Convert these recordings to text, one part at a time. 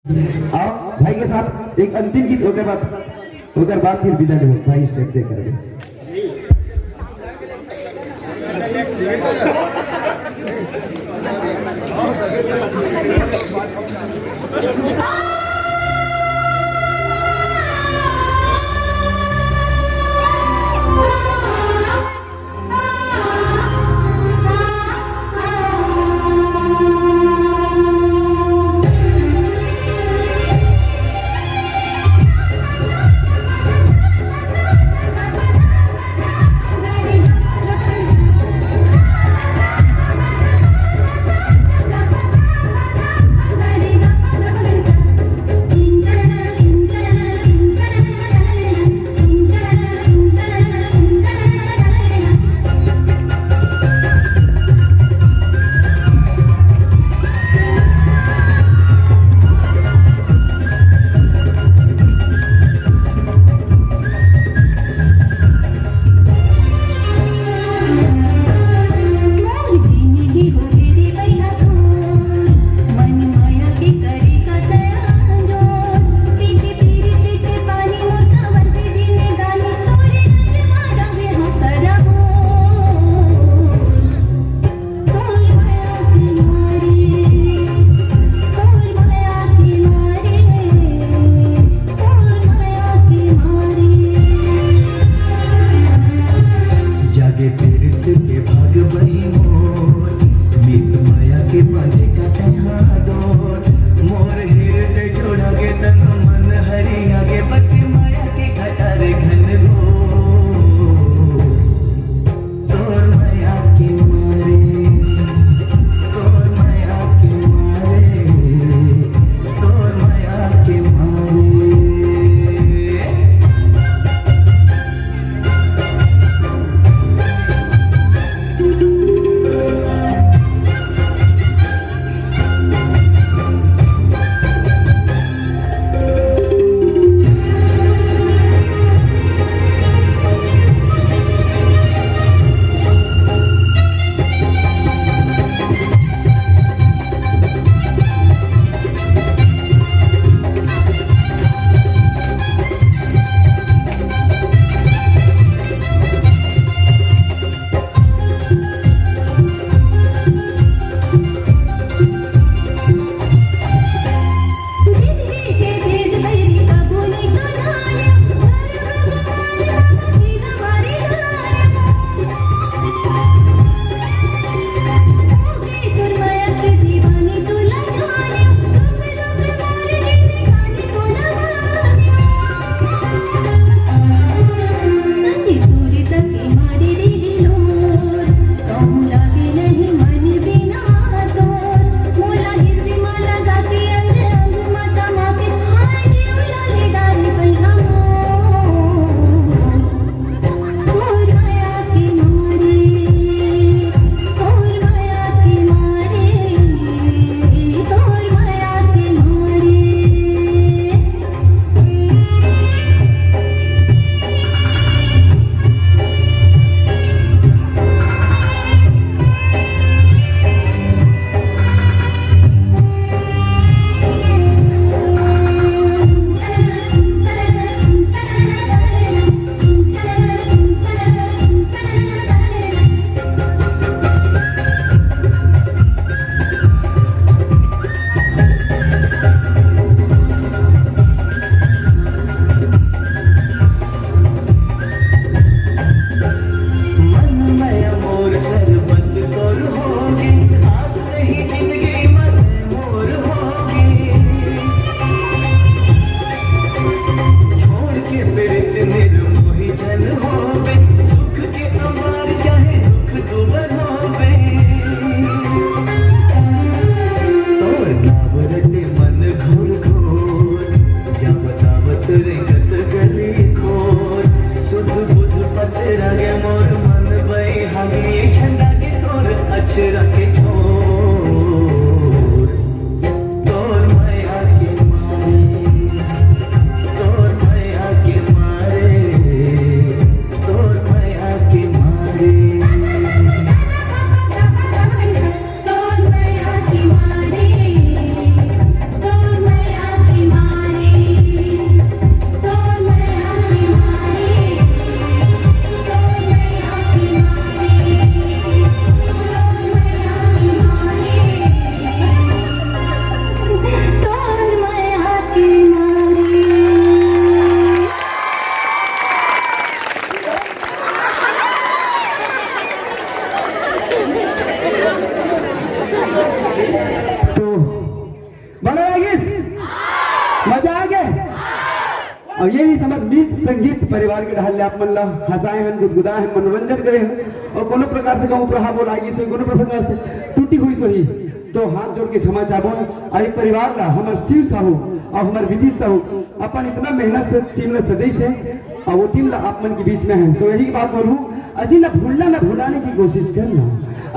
आओ भाई के साथ एक अंतिम गीत होकर बाद फिर विदा दो भाई स्टेप दे कर और यही समझ मीत संगीत परिवार के ढाल आप मन ला हंसाए हैं, गुदगुदाए हैं, मनोरंजन करे हैं और कोनो प्रकार से कहूँ प्रहा बोलागी सो कोनो प्रकार से टूटी हुई सोही तो हाथ जोड़ के क्षमा चाहबो। आई परिवार ला हमार शिव साहू और हमार विधि साहू अपन इतना मेहनत से टीम ने सजाई से और वो टीम ला आप मन के बीच में है। तो यही बात बोलूँ, अजी न भूलना न भुलाने की कोशिश करना,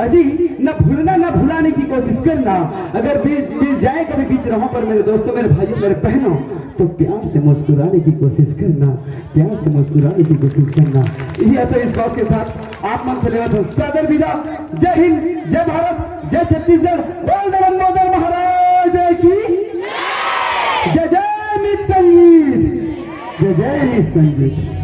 अजी न भूलना न भुलाने की कोशिश करना। अगर मिल जाए कभी बीच रहो पर मेरे दोस्तों, मेरे भाइयों, मेरे बहनों, तो प्यार से मुस्कुराने की कोशिश करना, प्यार से मुस्कुराने की कोशिश करना। यही ऐसा इस बात के साथ आप मन से लेवा था सादर विदा। जय हिंद, जय भारत, जय छत्तीसगढ़, बोल दामोदर महाराज की जय। जय मित संगीत, जय मित संगीत।